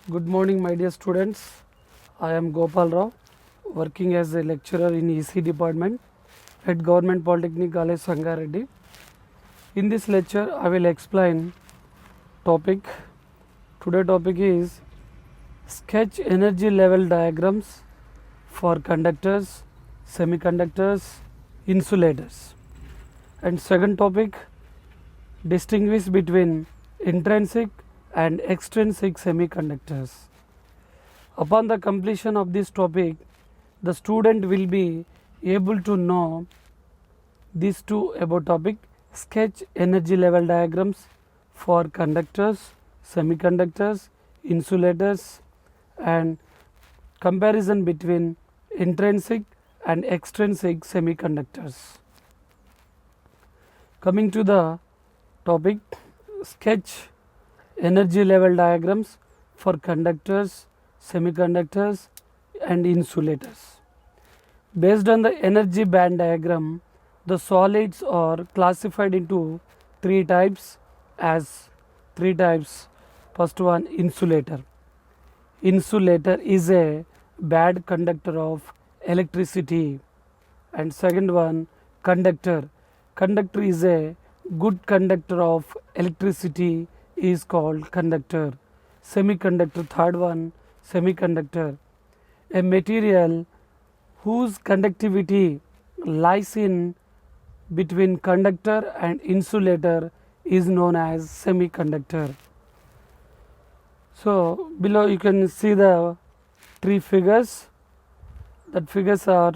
Good morning, my dear students. I am Gopal Rao, working as a lecturer in EC department at Government Polytechnic College, Sangareddy. In this lecture, I will explain topic. Today topic is sketch energy level diagrams for conductors, semiconductors, insulators. And second topic, distinguish between intrinsic and extrinsic semiconductors. Upon the completion of this topic, the student will be able to know these two about topic: sketch energy level diagrams for conductors, semiconductors, insulators, and comparison between intrinsic and extrinsic semiconductors. Coming to the topic, sketch energy level diagrams for conductors, semiconductors, and insulators. Based on the energy band diagram, the solids are classified into three types. First one, insulator. Insulator is a bad conductor of electricity. And second one, conductor. Conductor is a good conductor of electricity, is called conductor. Semiconductor, third one, semiconductor. A material whose conductivity lies in between conductor and insulator is known as semiconductor. So below you can see the three figures. That figures are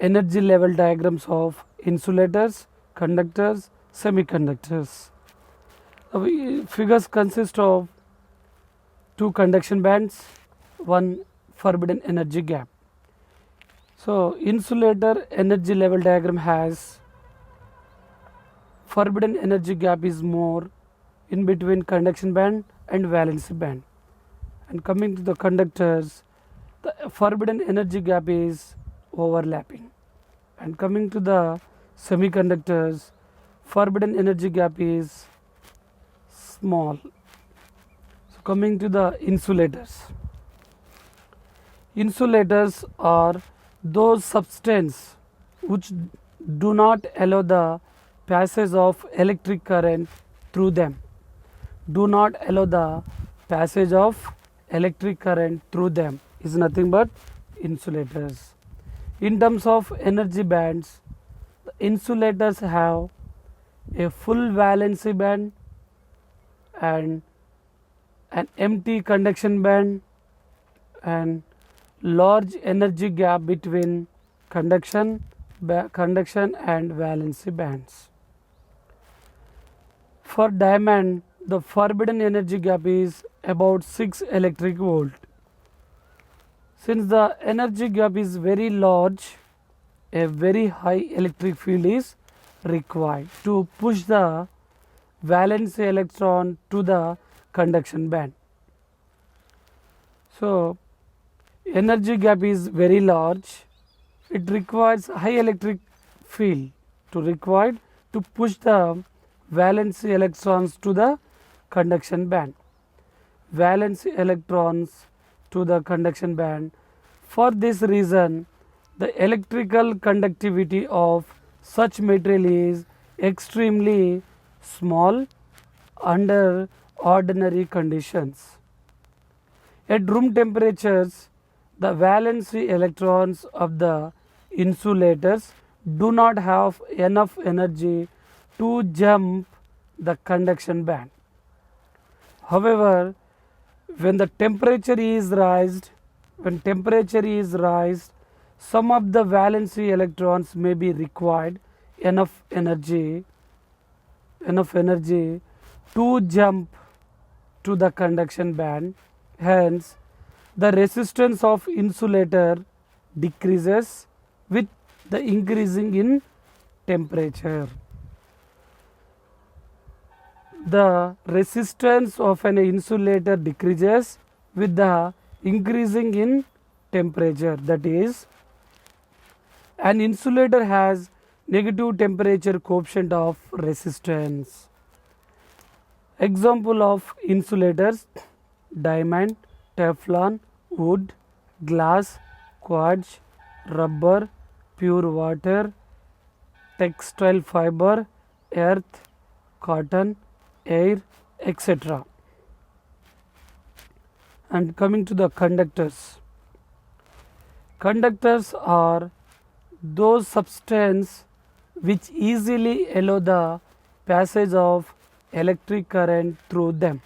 energy level diagrams of insulators, conductors, semiconductors. The figures consist of two conduction bands, one forbidden energy gap. So insulator energy level diagram has forbidden energy gap is more in between conduction band and valency band. And coming to the conductors, the forbidden energy gap is overlapping. And coming to the semiconductors, forbidden energy gap is small. So coming to the insulators. Insulators are those substances which do not allow the passage of electric current through them. Do not allow the passage of electric current through them is nothing but insulators. In terms of energy bands, the insulators have a full valency band and an empty conduction band and large energy gap between conduction and valency bands. For diamond, the forbidden energy gap is about 6 electric volt. Since the energy gap is very large, a very high electric field is required to push the valence electron to the conduction band. So energy gap is very large. It requires high electric field to push the valence electrons to the conduction band. Valence electrons to the conduction band. For this reason, the electrical conductivity of such material is extremely small under ordinary conditions. At room temperatures, the valence electrons of the insulators do not have enough energy to jump the conduction band. However, when temperature is raised, some of the valence electrons may be required enough energy to jump to the conduction band. Hence, the resistance of insulator decreases with the increasing in temperature. The resistance of an insulator decreases with the increasing in temperature. That is, an insulator has negative temperature coefficient of resistance. Example of insulators: diamond, Teflon, wood, glass, quartz, rubber, pure water, textile fiber, earth, cotton, air, etc. And coming to the conductors. Conductors are those substances which easily allow the passage of electric current through them.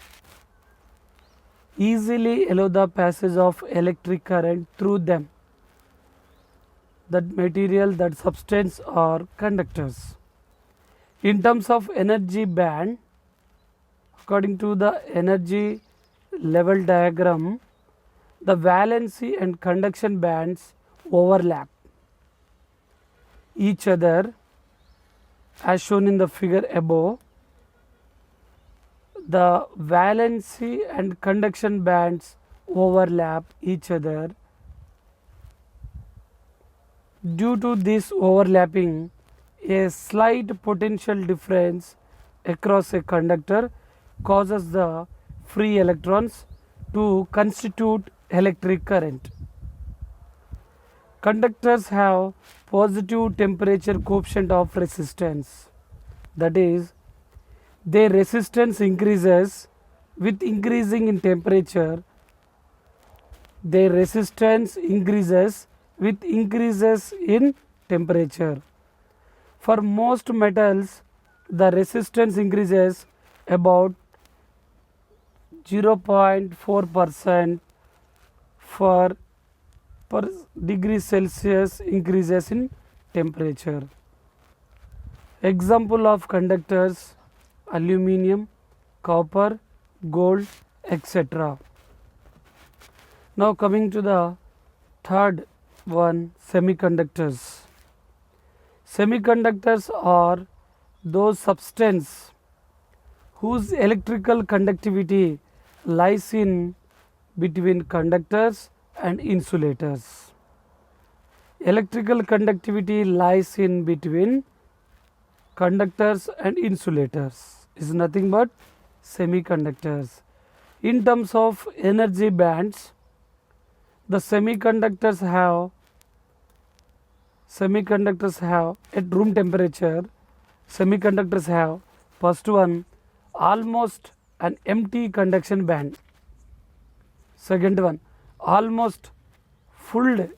Easily allow the passage of electric current through them. That material, that substance are conductors. In terms of energy band, according to the energy level diagram, the valency and conduction bands overlap each other as shown in the figure above. The valency and conduction bands overlap each other. Due to this overlapping, a slight potential difference across a conductor causes the free electrons to constitute electric current. Conductors have positive temperature coefficient of resistance, that is, their resistance increases with increasing in temperature. Their resistance increases with increases in temperature. For most metals, the resistance increases about 0.4% for per degree Celsius increases in temperature. Example of conductors: aluminum, copper, gold, etc. Now coming to the third one, semiconductors. Semiconductors are those substances whose electrical conductivity lies in between conductors and insulators. Electrical conductivity lies in between conductors and insulators is nothing but semiconductors. In terms of energy bands, the semiconductors have at room temperature, semiconductors have first one, almost an empty conduction band. Second one, almost filled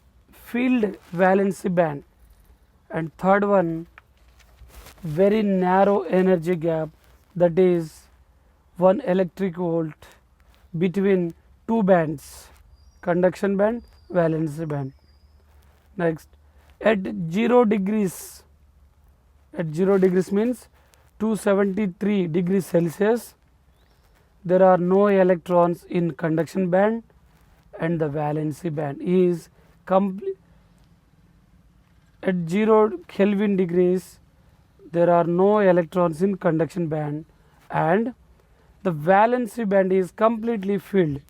valency band. And third one, very narrow energy gap, that is 1 electric volt between two bands, conduction band, valency band. Next, at 0 degrees means 273 degrees Celsius, there are no electrons in conduction band and the valency band is complete. At 0 Kelvin degrees, there are no electrons in conduction band and the valency band is completely filled.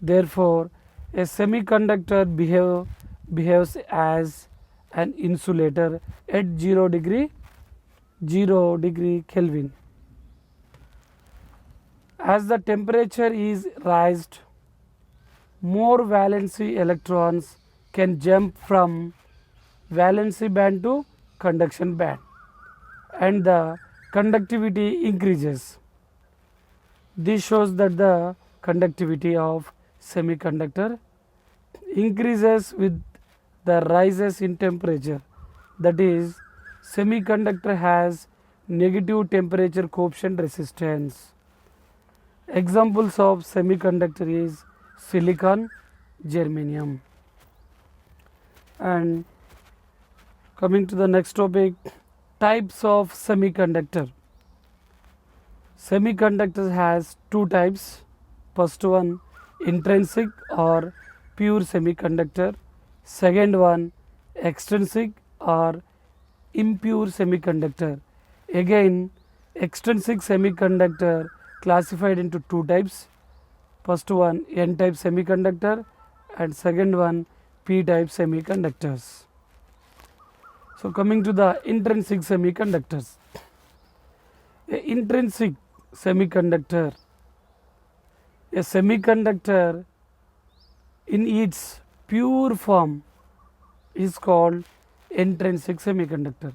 Therefore, a semiconductor behaves as an insulator at 0 degree Kelvin. As the temperature is raised, more valency electrons can jump from valency band to conduction band and the conductivity increases. This shows that the conductivity of semiconductor increases with the rises in temperature, that is, semiconductor has negative temperature coefficient resistance. Examples of semiconductor is silicon, germanium. And coming to the next topic, types of semiconductor. Semiconductor has two types. First one, intrinsic or pure semiconductor. Second one, extrinsic or impure semiconductor. Again, extrinsic semiconductor classified into two types. First one, N type semiconductor, and second one, P type semiconductors. So coming to the intrinsic semiconductors. A intrinsic semiconductor A semiconductor in its pure form is called intrinsic semiconductor.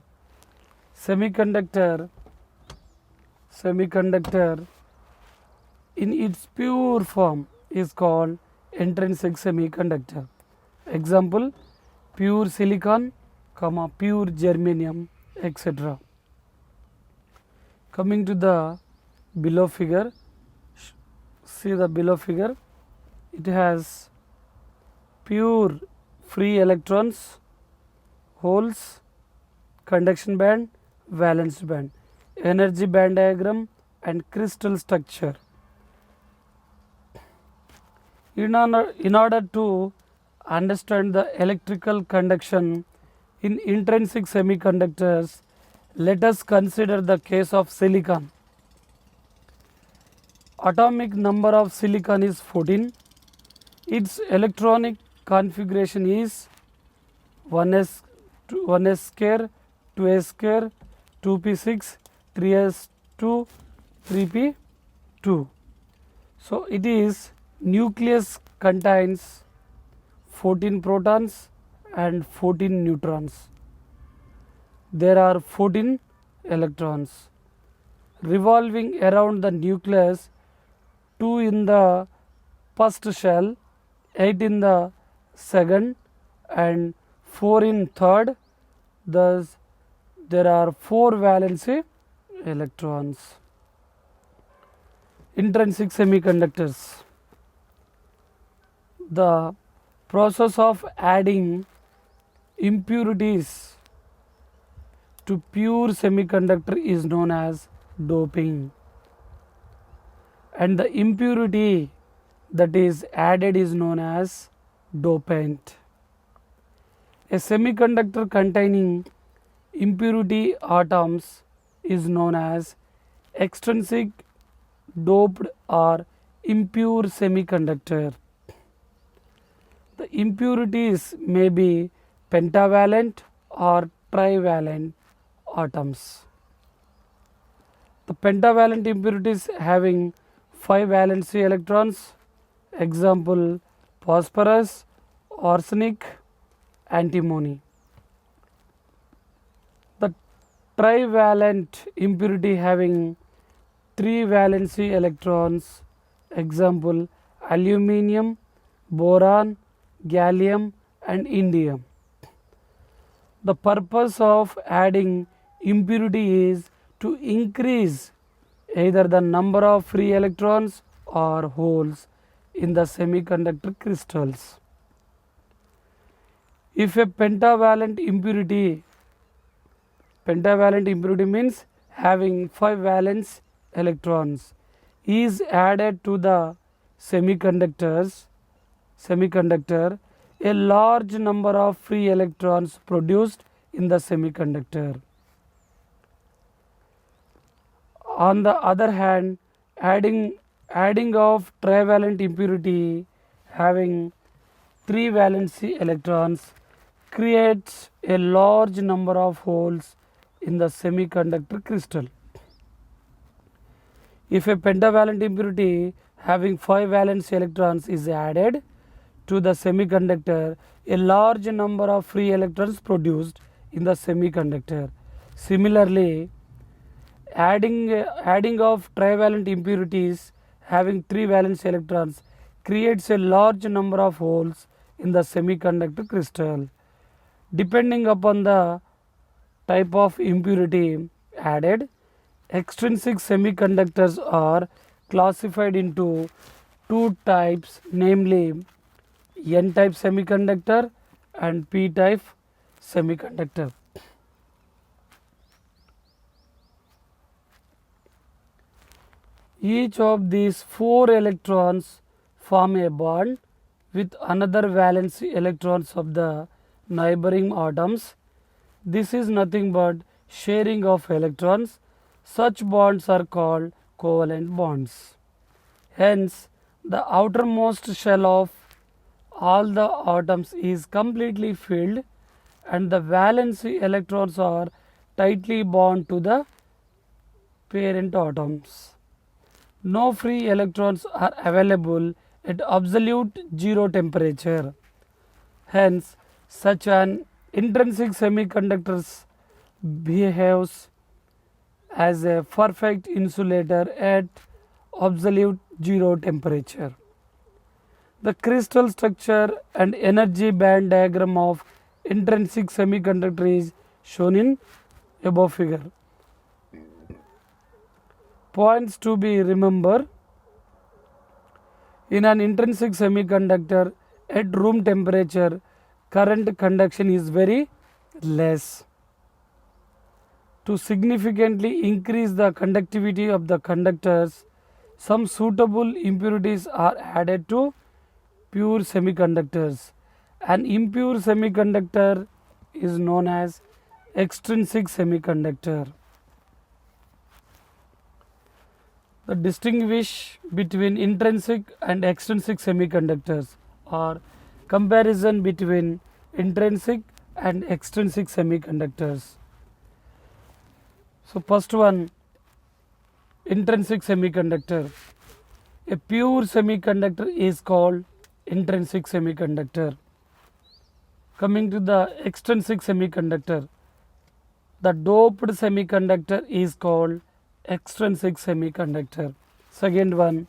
Semiconductor in its pure form is called intrinsic semiconductor. Example, pure silicon, pure germanium, etc. Coming to the below figure, see the below figure, it has pure free electrons, holes, conduction band, valence band, energy band diagram and crystal structure. In order to understand the electrical conduction in intrinsic semiconductors, let us consider the case of silicon. Atomic number of silicon is 14. Its electronic configuration is 1s square, 2s square, 2p6, 3s2, 3p2. So it is nucleus contains 14 protons and 14 neutrons. There are 14 electrons revolving around the nucleus, 2 in the first shell, 8 in the second and 4 in third. Thus there are 4 valency electrons. Intrinsic semiconductors. The process of adding impurities to pure semiconductor is known as doping, and the impurity that is added is known as dopant. A semiconductor containing impurity atoms is known as extrinsic doped or impure semiconductor. The impurities may be pentavalent or trivalent atoms. The pentavalent impurities having 5 valency electrons, example phosphorus, arsenic, antimony. The trivalent impurity having 3 valency electrons, example aluminium, boron, gallium and indium. The purpose of adding impurity is to increase either the number of free electrons or holes in the semiconductor crystals. If a pentavalent impurity means having 5 valence electrons is added to the semiconductor, a large number of free electrons produced in the semiconductor. On the other hand, adding of trivalent impurity having 3 valency electrons creates a large number of holes in the semiconductor crystal. If a pentavalent impurity having 5 valence electrons is added to the semiconductor, a large number of free electrons produced in the semiconductor. Similarly, adding of trivalent impurities having 3 valence electrons creates a large number of holes in the semiconductor crystal. Depending upon the type of impurity added, extrinsic semiconductors are classified into 2 types, namely N-type semiconductor and P-type semiconductor. Each of these 4 electrons form a bond with another valency electrons of the neighboring atoms. This is nothing but sharing of electrons. Such bonds are called covalent bonds. Hence, the outermost shell of all the atoms is completely filled and the valency electrons are tightly bound to the parent atoms. No free electrons are available at absolute zero temperature. Hence, such an intrinsic semiconductor behaves as a perfect insulator at absolute zero temperature. The crystal structure and energy band diagram of intrinsic semiconductor is shown in above figure. Points to be remembered: in an intrinsic semiconductor at room temperature, current conduction is very less. To significantly increase the conductivity of the conductors, some suitable impurities are added to pure semiconductors. An impure semiconductor is known as extrinsic semiconductor. The distinguish between intrinsic and extrinsic semiconductors, or comparison between intrinsic and extrinsic semiconductors. So, first one, intrinsic semiconductor. A pure semiconductor is called intrinsic semiconductor. Coming to the extrinsic semiconductor, the doped semiconductor is called extrinsic semiconductor. Second one,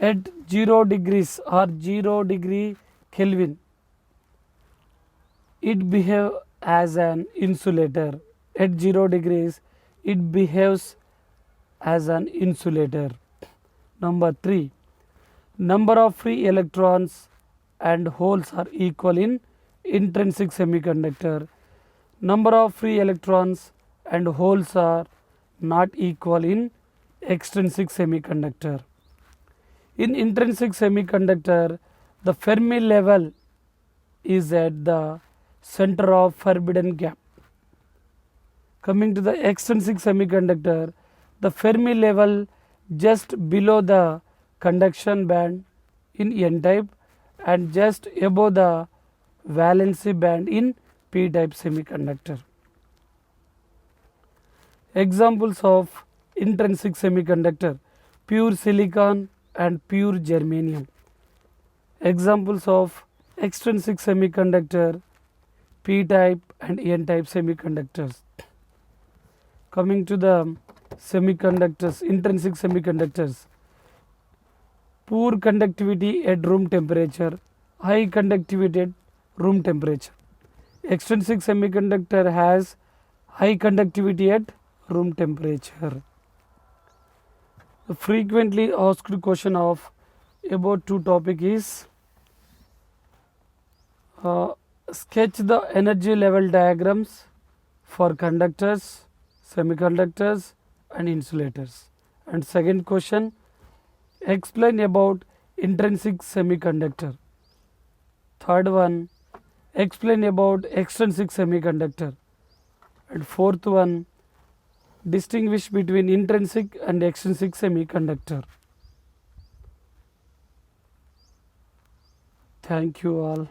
at 0 degrees or 0 degree Kelvin, it behaves as an insulator. At 0 degrees, it behaves as an insulator. Number 3, number of free electrons and holes are equal in intrinsic semiconductor. Number of free electrons and holes are not equal in extrinsic semiconductor. In intrinsic semiconductor, the Fermi level is at the center of forbidden gap. Coming to the extrinsic semiconductor, the Fermi level just below the conduction band in n-type and just above the valency band in p-type semiconductor. Examples of intrinsic semiconductor: pure silicon and pure germanium. Examples of extrinsic semiconductor: p-type and n-type semiconductors. Coming to the semiconductors, intrinsic semiconductors: poor conductivity at room temperature, high conductivity at room temperature. Extrinsic semiconductor has high conductivity at room temperature. The frequently asked question of about two topic is sketch the energy level diagrams for conductors, semiconductors and insulators. And second question, explain about intrinsic semiconductor. Third one, explain about extrinsic semiconductor. And fourth one, distinguish between intrinsic and extrinsic semiconductor. Thank you all.